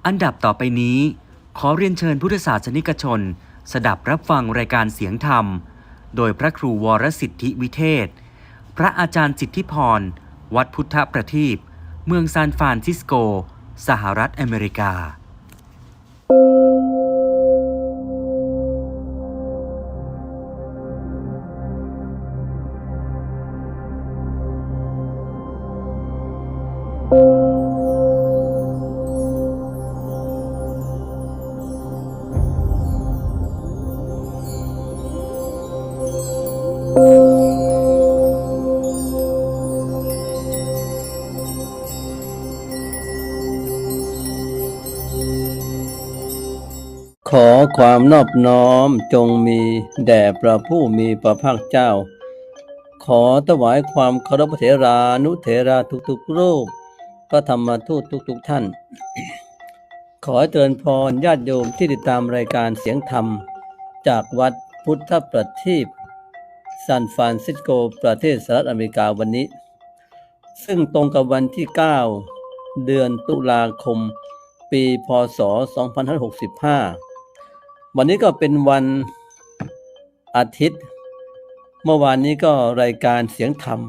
อันดับต่อไปนี้ขอเรียนเชิญพุทธศาสนิกชนสดับรับฟังรายการเสียงธรรมโดยพระครูวรสิทธิวิเทศพระอาจารย์สิทธิพรวัดพุทธประทีปเมืองซานฟรานซิสโกสหรัฐอเมริกาขอความนอบน้อมจงมีแด่พระผู้มีพระภาคเจ้าขอถวายความเคารพพระเถรานุเถระทุกๆรูปพระธรรมทูตทุกท่าน ขอเจริญพรญาติโยมที่ติดตามรายการเสียงธรรมจากวัดพุทธประทีปซานฟรานซิสโกประเทศสหรัฐอเมริกาวันนี้ซึ่งตรงกับวันที่9เดือนตุลาคมปีพ.ศ. 2565วันนี้ก็เป็นวันอาทิตย์เมื่อวานนี้ก็รายการเสียงธรรม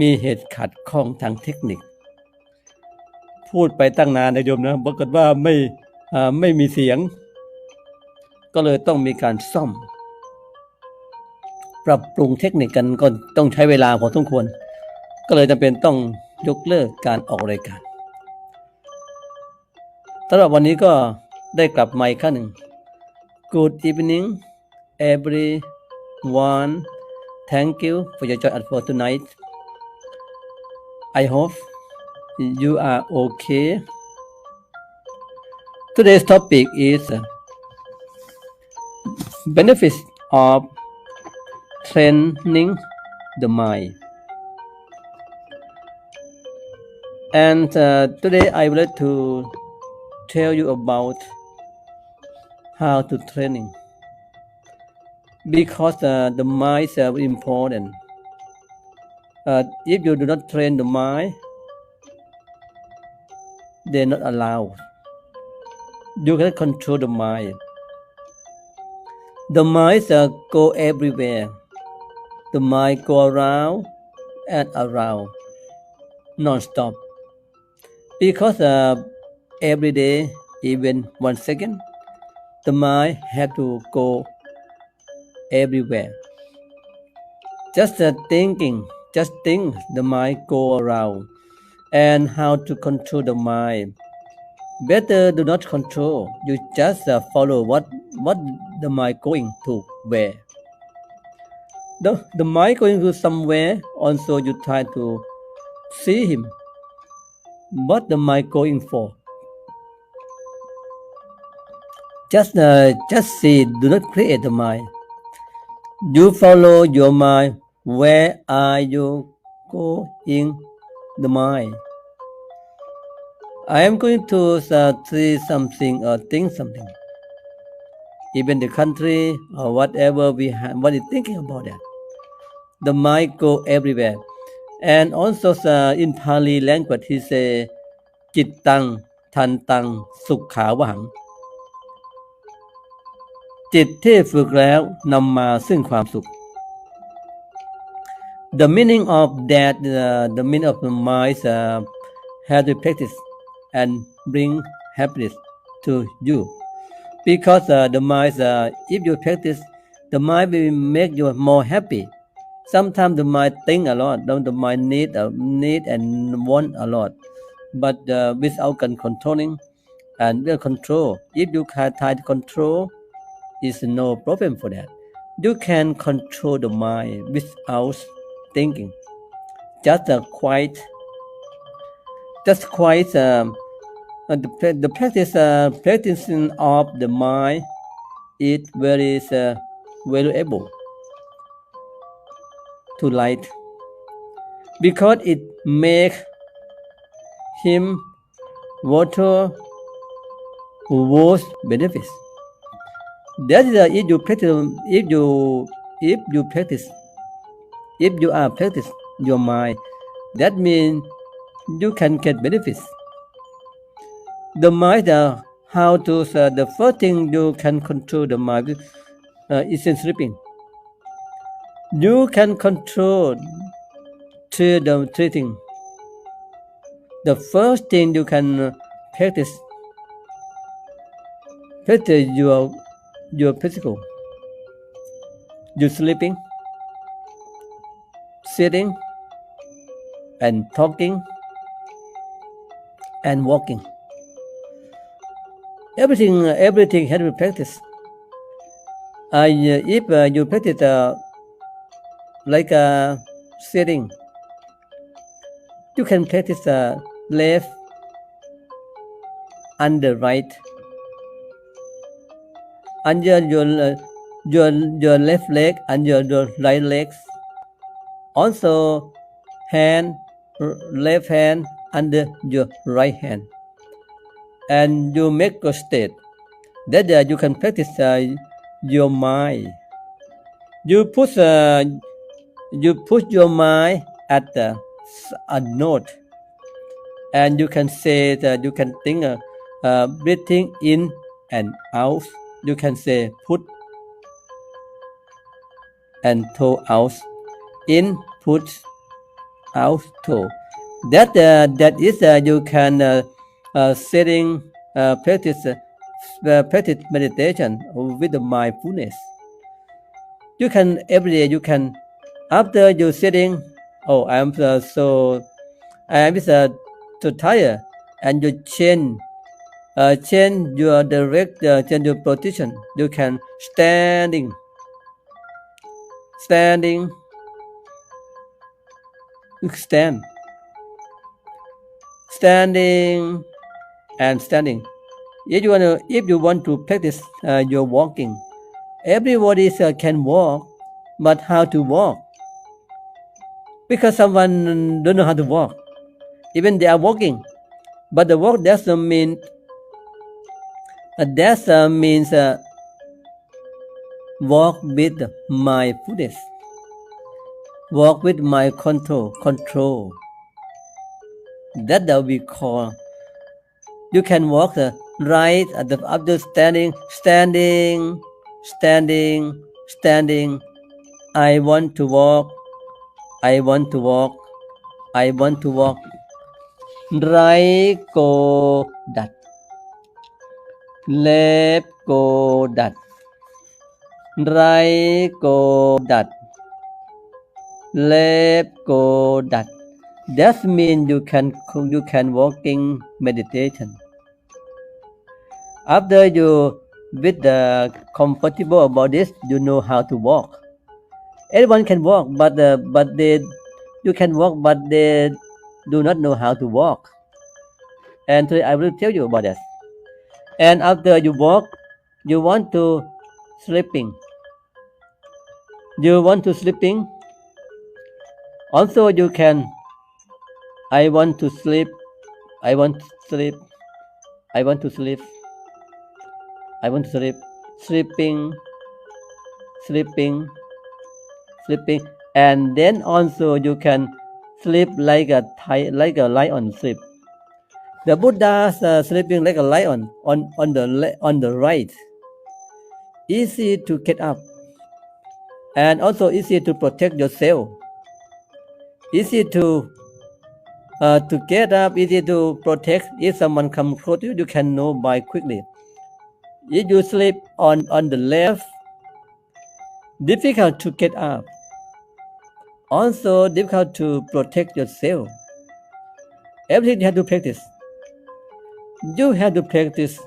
มีเหตุขัดข้องทางเทคนิคพูดไปตั้งนานนะโยมนะปรากฏว่าไม่มีเสียงก็เลยต้องมีการซ่อมปรับปรุงเทคนิคกันก็ต้องใช้เวลาพอสมควรก็เลยจำเป็นต้องยกเลิกการออกรายการสำหรับวันนี้ก็ได้กลับมาอีกครั้งหนึ่ง Good evening everyone Thank you for your join us for tonight I hope you are okay Today's topic is benefits of training the mind and today I would like to tell you about how to training because the mind is very important if you do not train the mind they're not allowed you cannot control the mind the mind go everywhere the mind go around and around non-stop because every day even 1 second the mind have to go everywhere just think the mind go around and how to control the mind better do not control you just follow what the mind going to where the mind going to somewhere also you try to see him what the mind going for just see do not create the mind you follow your mind where are you going the mind I am going to see something or think something even the country or whatever we have what is thinking about that the mind go everywhere and also in Pali language he say จิตตังทันตังสุขาวหังจิตที่ฝึกแล้วนำมาซึ่งความสุข The meaning of that the meaning of the mind have to practice and bring happiness to you because the mind if you practice the mind will make you more happy sometimes the mind think a lot the mind need and want a lot but without controlling and will control if you can try to control is no problem for that you can control the mind without thinking just quiet the practicing of the mind is very valuable to light because it make him water was benefits that is if you are practice your mind that means you can get benefits the mind, how to the first thing you can control the mind is in sleeping. You can control three things. The first thing you can practice your physical. You sleeping, sitting, and talking, and walking. Everything has to be practiced. If you practice like sitting, you can practice left and the right. Under your left leg and your right legs. Also, left hand under your right hand. And you make a state that you can practice your mind. You put your mind at a note, and you can say that you can think breathing in and out. You can say put and toe out, in, put, out, toe. That is you can sitting practice meditation with the mindfulness. You can every day. You can after you sitting. Oh, I am so tired, and you change your change your position. You can standing, stand, standing, and standing. If you want to practice your walking, everybody can walk, but how to walk? Because someone don't know how to walk. Even they are walking, but the walk doesn't mean means walk with mindfulness. Walk with my control. That we call. You can walk right after standing. I want to walk. I want to walk. I want to walk. ไรโกดัด left โกดัด right โกดัด left โกดัด That means you can walking meditation. After you with the comfortable about this, you know how to walk. Everyone can walk, but you can walk, but they do not know how to walk. And today I will tell you about that. And after you walk, you want to sleeping. You want to sleeping. Also, you can. I want to sleep. I want to sleep. I want to sleep. I want to sleep. Sleeping. And then also you can sleep like a lion sleep. The Buddha sleeping like a lion on the right. Easy to get up, and also easy to protect yourself. Easy to get up, easy to protect. If someone comes close to you, you can know by quickly. If you sleep on the left, difficult to get up. Also difficult to protect yourself. Everything you have to practice. You have to practice.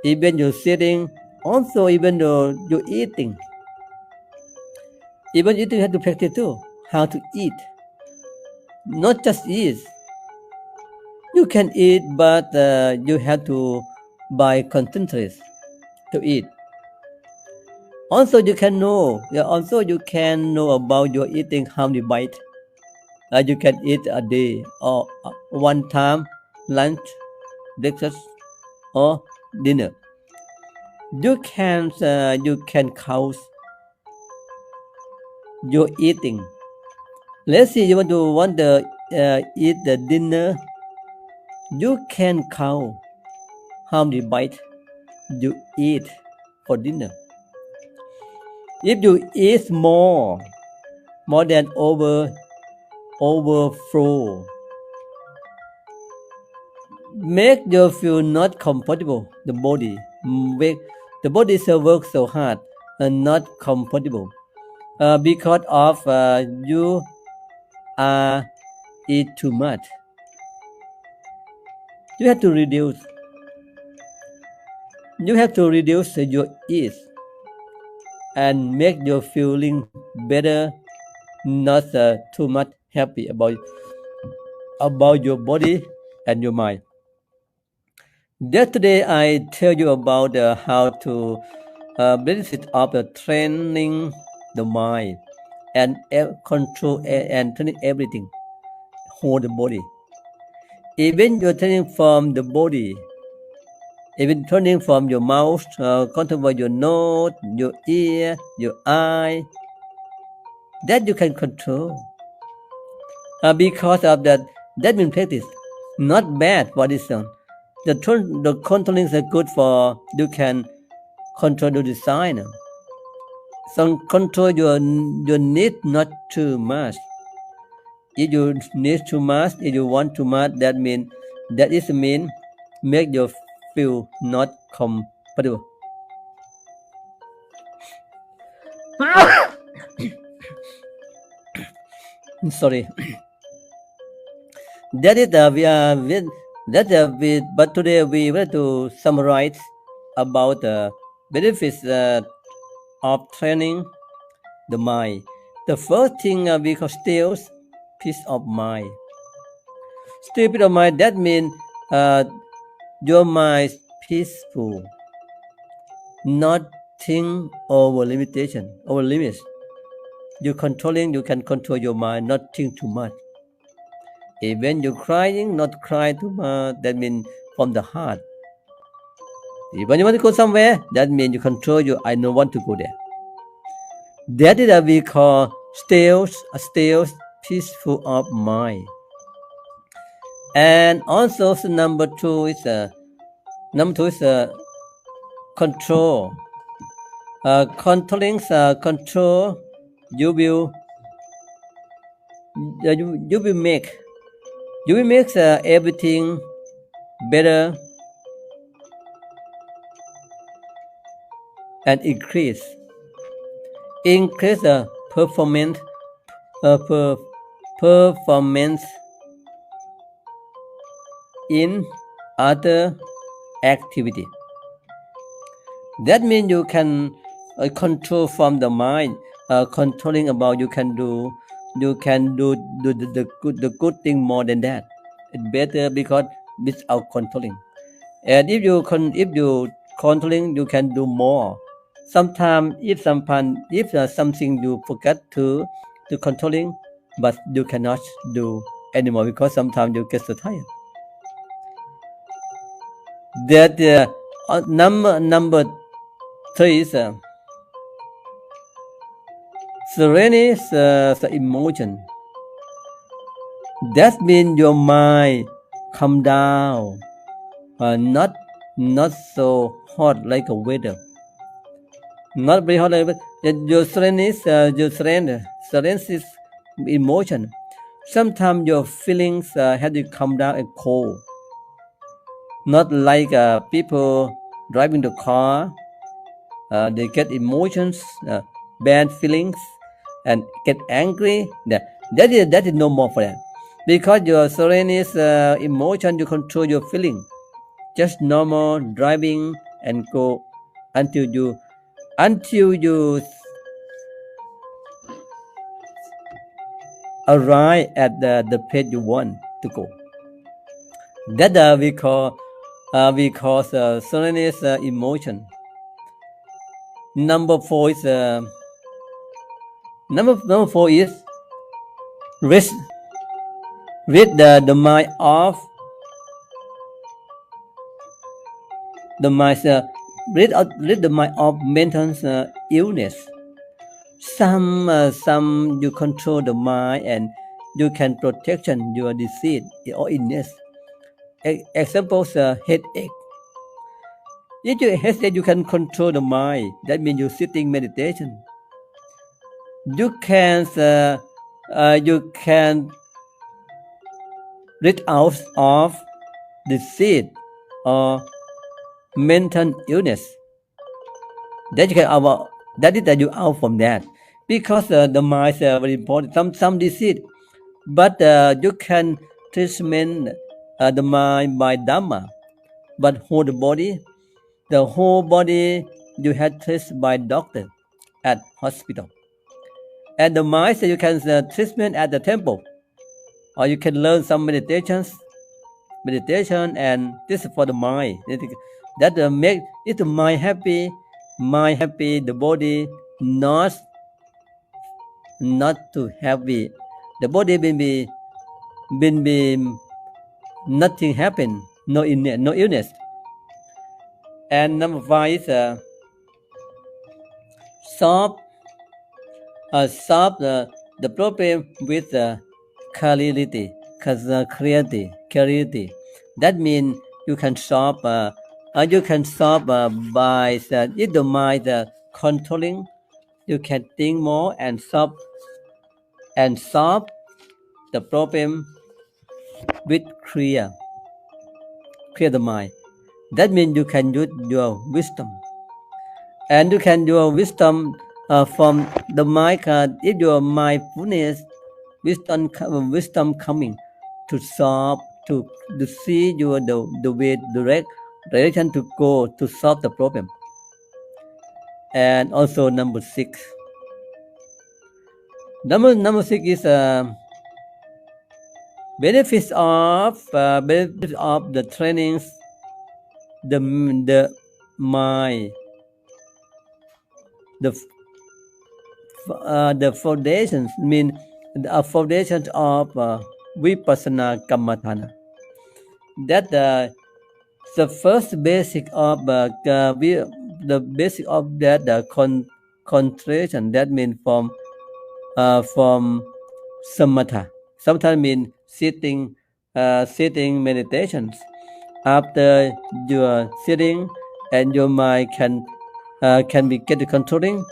Even you're sitting, also even though you're eating. Even eating you have to practice too. How to eat. Not just eat. You can eat, but you have to by concentrate to eat. Also you can know. Also you can know about your eating how many bites. You can eat a day or one time, lunch, breakfast, or dinner. You can count your eating. Let's say you want to eat the dinner You can count how many bites you eat for dinner. If you eat more than overflow, make you feel not comfortable. The body still works so hard and not comfortable because of you are eat too much. You have to reduce your eat and make your feeling better, not too much happy about your body and your mind. Yesterday I tell you about how to benefit of training the mind and control and training everything, whole the body. Even you're training from the body, even turning from your mouth, control your nose, your ear, your eye, that you can control. Because of that means practice, not bad for this one. The controlling is good for you can control the design. So control your need not too much. If you need too much, if you want too much, that mean make you feel not comfortable. Sorry. That is but today we want to summarize about the benefits of training the mind. The first thing we call still peace of mind. Still peace of mind, that means your mind peaceful, nothing over limitation, over limits. You can control your mind, not think too much. Even you're crying, not cry too much, that means from the heart. When you want to go somewhere, that means you control I don't want to go there. That is what we call still peaceful of mind. And also number two is control. Controlling control, you will make everything better and increase the performance in other activity. That means you can control from the mind, controlling about you can do the good thing more than that. It's better because without controlling. And if you controlling, you can do more. Sometimes if something you forget to controlling, but you cannot do anymore because sometimes you get so tired. That number three is serenity is the emotion. That means your mind calm down, not so hot like a weather. Not very hot like your serenity is emotion. Sometimes your feelings have to come down and cold. Not like people driving the car, they get emotions, bad feelings, and get angry. That is no more for that. Because your serenity is emotion, you control your feeling. Just normal driving and go until you arrive at the place you want to go. That we call serenity is emotion. Number four is rest. Rid the mind of rid the mind of mental illness. Some you control the mind and you can protection your disease or illness. examples headache. If you hesitate, you can control the mind. That means you're sitting meditation. You can rid out of disease or mental illness. That you can avoid. That is that you out from that because the mind is very important. Some disease, but you can treatment the mind by Dhamma, but hold the body. The whole body you had tested by doctor at hospital. And the mind you can treatment at the temple, or you can learn some meditation, and this is for the mind. That make it the mind happy, the body not too heavy. The body will be nothing happen, no illness. And number 5 is solve the problem with clarity. That means you can solve by if the mind controlling, you can think more and solve the problem with clear the mind. That means you can use your wisdom, and you can use wisdom from the mind. If your mindfulness, wisdom coming to solve, to see your the way direction to go to solve the problem. And also number 6. Number 6 is benefits of the trainings. The mind, the foundations mean the foundations of vipassana kammatthana. That the first basic of the basic of that concentration. That means from samatha. Samatha means sitting meditations. After you are sitting and your mind can be get controlling,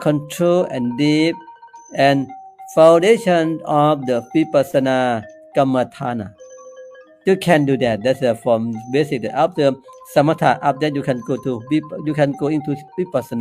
control and deep, and foundation of the vipassana kammatthana. You can do that. That's from basic. After samatha, after that you can go into vipassana.